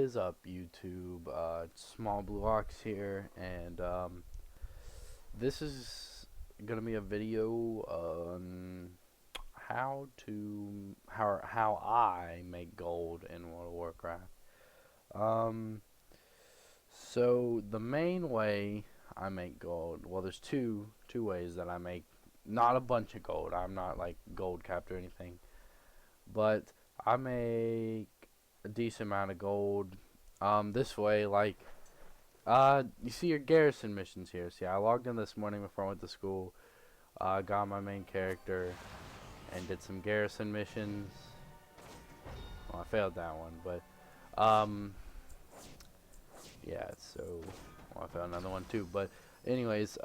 is up, YouTube? Small Blue Ox here, and this is gonna be a video on how I make gold in World of Warcraft. Um, so the main way I make gold, well, there's two ways that I make not a bunch of gold. I'm not like gold capped or anything, but I make a decent amount of gold. This way, like, you see your garrison missions here. See, I logged in this morning before I went to school. Got my main character and did some garrison missions. Well, I failed that one, but yeah. So, well, I failed another one too. But anyways,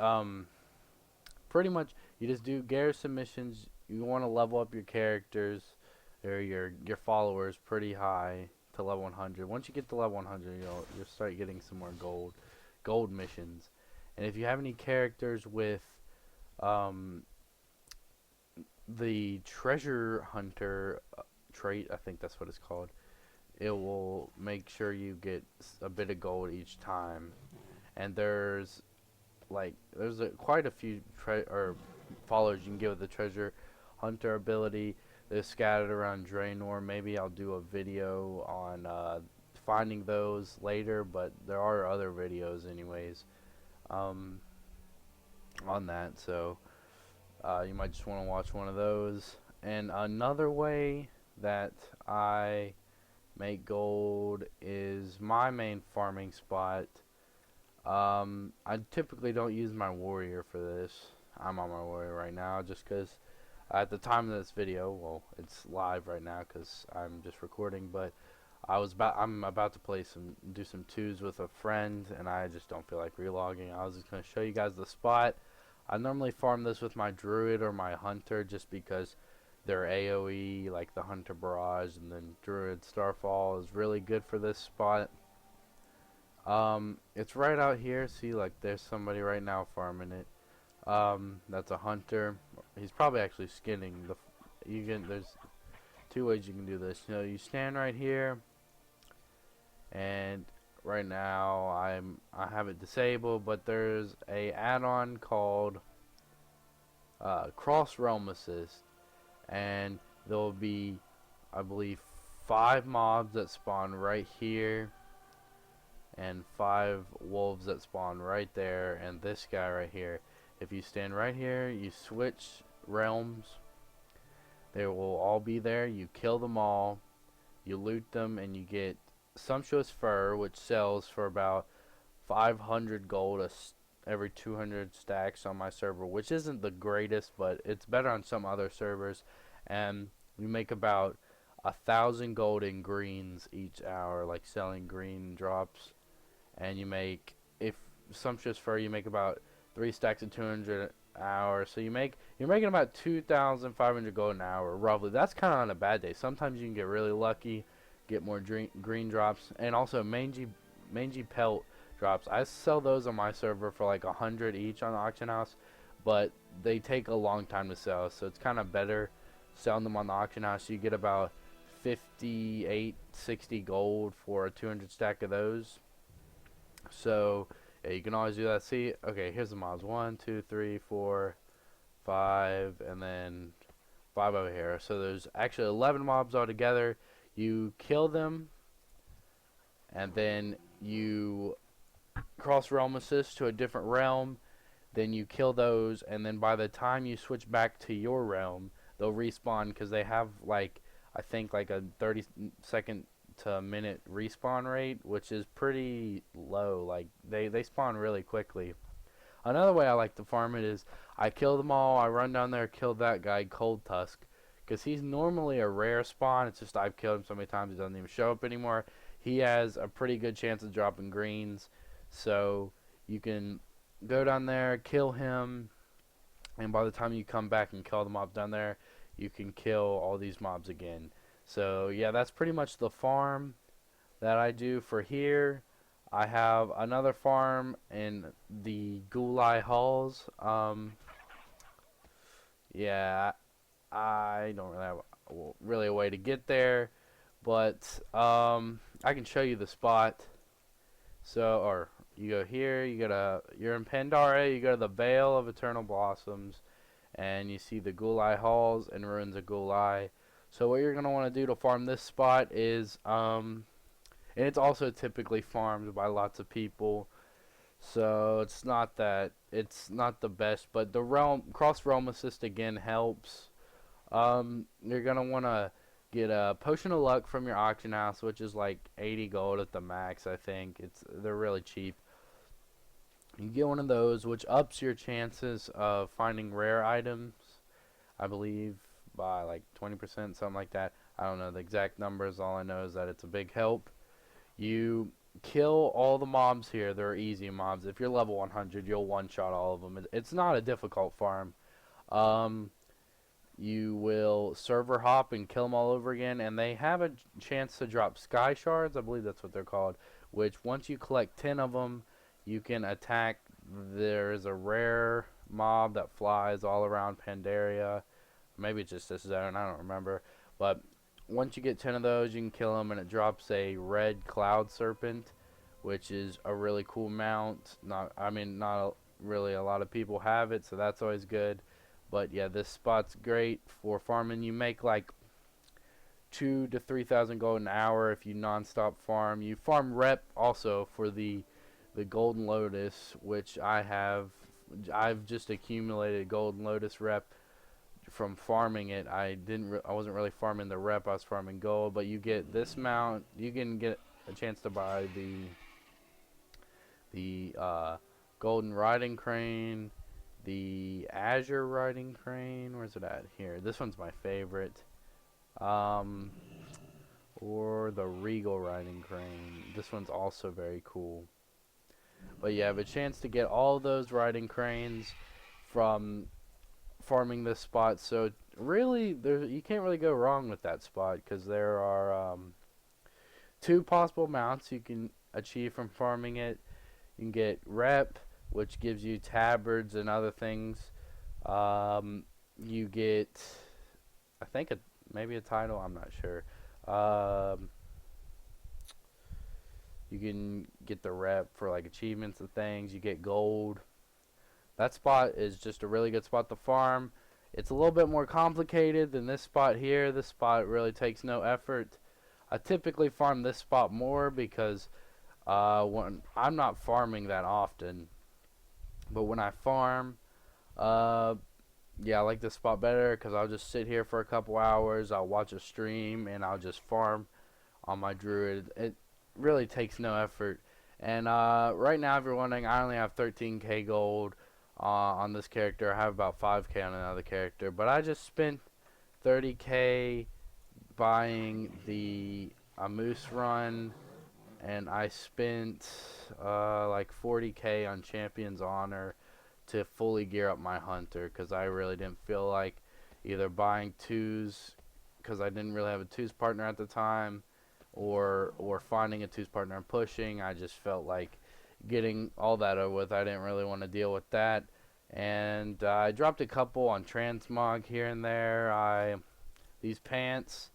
pretty much you just do garrison missions. You want to level up your characters or your followers pretty high to level 100. Once you get to level 100, you'll start getting some more gold missions. And if you have any characters with um, the treasure hunter trait, I think that's what it's called, it will make sure you get a bit of gold each time. And there's quite a few followers you can get with the treasure hunter ability. They're scattered around Draenor. Maybe I'll do a video on finding those later, but there are other videos anyways on that, so you might just want to watch one of those. And another way that I make gold is my main farming spot. I typically don't use my warrior for this. I'm on my warrior right now just because at the time of this video, well, it's live right now because I'm just recording, but I'm about to do some twos with a friend, and I just don't feel like relogging. I was just going to show you guys the spot. I normally farm this with my druid or my hunter just because their AoE, like the hunter barrage and then druid starfall, is really good for this spot. It's right out here. See, like, there's somebody right now farming it. That's a hunter. He's probably actually skinning there's two ways you can do this. You stand right here, and right now I have it disabled, but there's a add-on called Cross Realm Assist, and there'll be, I believe, 5 mobs that spawn right here and 5 wolves that spawn right there, and this guy right here. If you stand right here, you switch realms, they will all be there. You kill them all, you loot them, and you get sumptuous fur, which sells for about 500 gold every 200 stacks on my server, which isn't the greatest, but it's better on some other servers. And you make about 1,000 gold in greens each hour, like selling green drops. And you make, if sumptuous fur, you make about 3 stacks of 200 an hour. So you're making about 2,500 gold an hour, roughly. That's kind of on a bad day. Sometimes you can get really lucky, get more green drops, and also mangy pelt drops. I sell those on my server for like 100 each on the auction house, but they take a long time to sell, so it's kind of better selling them on the auction house. You get about 58, 60 gold for a 200 stack of those. So yeah, you can always do that. See, okay, here's the mobs: 1, 2, 3, 4, 5, and then 5 over here. So there's actually 11 mobs altogether. You kill them, and then you cross realm assist to a different realm. Then you kill those, and then by the time you switch back to your realm, they'll respawn because they have, like, I think like a 30-second to a minute respawn rate, which is pretty low. Like, they spawn really quickly. Another way I like to farm it is I kill them all, I run down there, kill that guy Cold Tusk, because he's normally a rare spawn. It's just I've killed him so many times he doesn't even show up anymore. He has a pretty good chance of dropping greens, so you can go down there, kill him, and by the time you come back and kill the mob down there, you can kill all these mobs again. So yeah, that's pretty much the farm that I do for here. I have another farm in the Gulai Halls. Yeah, I don't really have really a way to get there, but I can show you the spot. So, or you go here, you're in Pandora, you go to the Vale of Eternal Blossoms, and you see the Gulai Halls and Ruins of Gulai. So what you're going to want to do to farm this spot is, and it's also typically farmed by lots of people, so it's not the best, but the cross realm assist again helps. You're going to want to get a potion of luck from your auction house, which is like 80 gold at the max, I think. They're really cheap. You get one of those, which ups your chances of finding rare items, I believe, by like 20%, something like that. I don't know the exact numbers. All I know is that it's a big help. You kill all the mobs here. They're easy mobs. If you're level 100, you'll one-shot all of them. It's not a difficult farm. Um, you will server hop and kill them all over again, and they have a chance to drop sky shards. I believe that's what they're called, which once you collect 10 of them, you can attack. There is a rare mob that flies all around Pandaria. Maybe it's just this zone, I don't remember. But once you get 10 of those, you can kill them, and it drops a red cloud serpent, which is a really cool mount. Not really a lot of people have it, so that's always good. But yeah, this spot's great for farming. You make like 2 to 3,000 gold an hour if you non-stop farm. You farm rep also for the Golden Lotus, which I have. I've just accumulated Golden Lotus rep from farming it. I wasn't really farming the rep. I was farming gold. But you get this mount. You can get a chance to buy the Golden Riding Crane, the Azure Riding Crane. Where's it at? Here. This one's my favorite. Or the Regal Riding Crane. This one's also very cool. But you have a chance to get all those riding cranes from farming this spot. So really, you can't really go wrong with that spot, because there are 2 possible mounts you can achieve from farming it. You can get rep, which gives you tabards and other things. You get, I think, maybe a title. I'm not sure. You can get the rep for like achievements and things. You get gold. That spot is just a really good spot to farm. It's a little bit more complicated than this spot here. This spot really takes no effort. I typically farm this spot more because when I'm not farming that often. But when I farm, yeah, I like this spot better because I'll just sit here for a couple hours. I'll watch a stream and I'll just farm on my druid. It really takes no effort. And right now, if you're wondering, I only have 13k gold on this character. I have about 5k on another character, but I just spent 30k buying the Moose Run, and I spent like 40k on Champion's Honor to fully gear up my Hunter, because I really didn't feel like either buying twos, because I didn't really have a twos partner at the time, or finding a twos partner and pushing. I just felt like getting all that over with. I didn't really want to deal with that. And I dropped a couple on transmog here and there. These pants,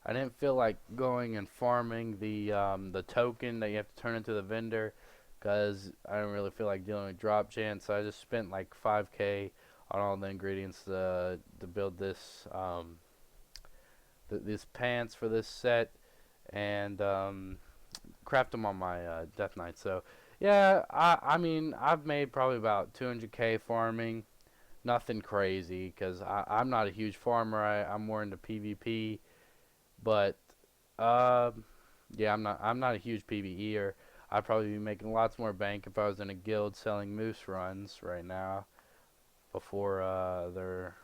I didn't feel like going and farming the token that you have to turn into the vendor, because I didn't really feel like dealing with drop chance. So I just spent like 5k on all the ingredients to build this these pants for this set, and craft them on my Death Knight. So yeah, I mean, I've made probably about 200k farming. Nothing crazy, because I'm not a huge farmer. I'm more into PvP, but yeah, I'm not a huge PvEer. I'd probably be making lots more bank if I was in a guild selling moose runs right now, before they're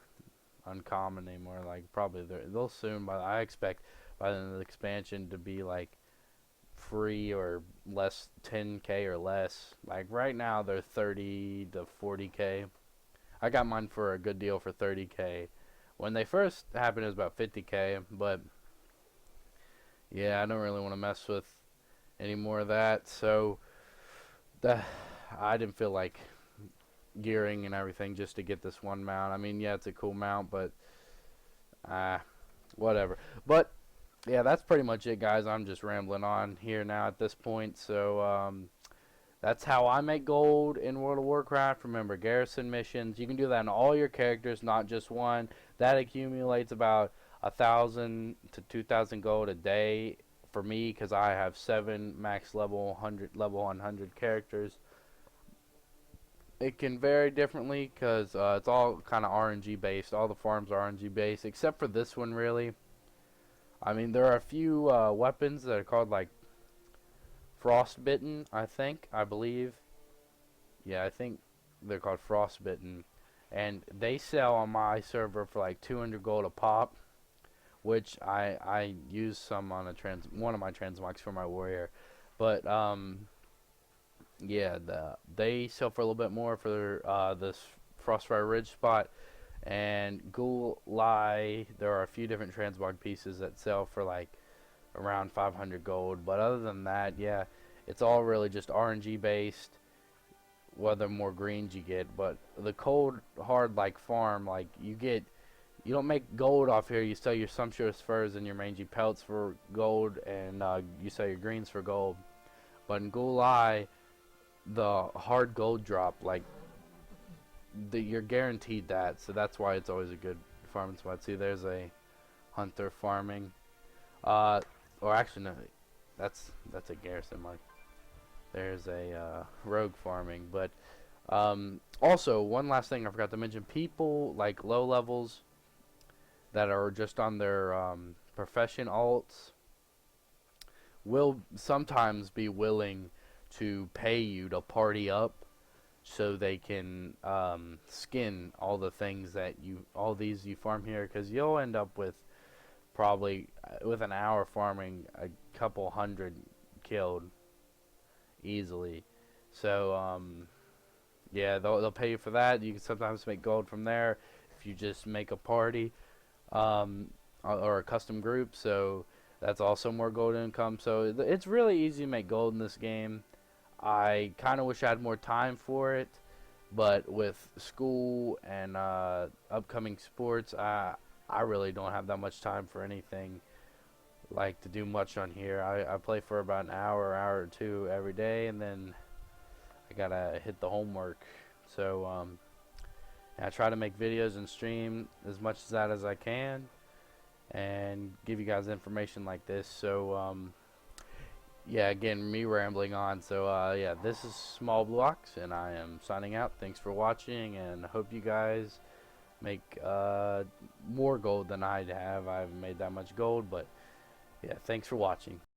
uncommon anymore. Like, probably they'll soon, but I expect by the end of the expansion to be like free or less, 10k or less. Like right now they're 30 to 40k. I got mine for a good deal for 30k. When they first happened, it was about 50k, but yeah, I don't really want to mess with any more of that. So I didn't feel like gearing and everything just to get this one mount. I mean, yeah, it's a cool mount, but whatever. But yeah, that's pretty much it, guys. I'm just rambling on here now at this point. So that's how I make gold in World of Warcraft. Remember, garrison missions. You can do that on all your characters, not just one. That accumulates about 1,000 to 2,000 gold a day for me because I have 7 max level 100 characters. It can vary differently because it's all kind of RNG based. All the farms are RNG based, except for this one, really. I mean, there are a few weapons that are called like frostbitten. I believe. Yeah, I think they're called frostbitten, and they sell on my server for like 200 gold a pop, which I use some on one of my transmogs for my warrior, but yeah, they sell for a little bit more for this Frostfire Ridge spot. And Gulai, there are a few different transmog pieces that sell for like around 500 gold. But other than that, yeah, it's all really just RNG based. Whether more greens you get, but the cold hard like farm, like you don't make gold off here. You sell your sumptuous furs and your mangy pelts for gold, and you sell your greens for gold. But in Gulai, the hard gold drop, like you're guaranteed that, so that's why it's always a good farming spot. See, there's a hunter farming, uh, or actually no, that's a garrison mark. There's a rogue farming, but also one last thing I forgot to mention: people like low levels that are just on their profession alts will sometimes be willing to pay you to party up so they can skin all the things that all these you farm here, because you'll end up with probably with an hour farming a couple hundred killed easily. So yeah, they'll pay you for that. You can sometimes make gold from there if you just make a party or a custom group. So that's also more gold income. So it's really easy to make gold in this game. I kind of wish I had more time for it, but with school and upcoming sports, I really don't have that much time for anything like to do much on here. I play for about an hour or two every day, and then I gotta hit the homework. So I try to make videos and stream as much of that as I can, and give you guys information like this. So yeah, again, me rambling on. So yeah, this is Small Blocks, and I am signing out. Thanks for watching, and hope you guys make more gold than I have. I haven't made that much gold, but yeah, thanks for watching.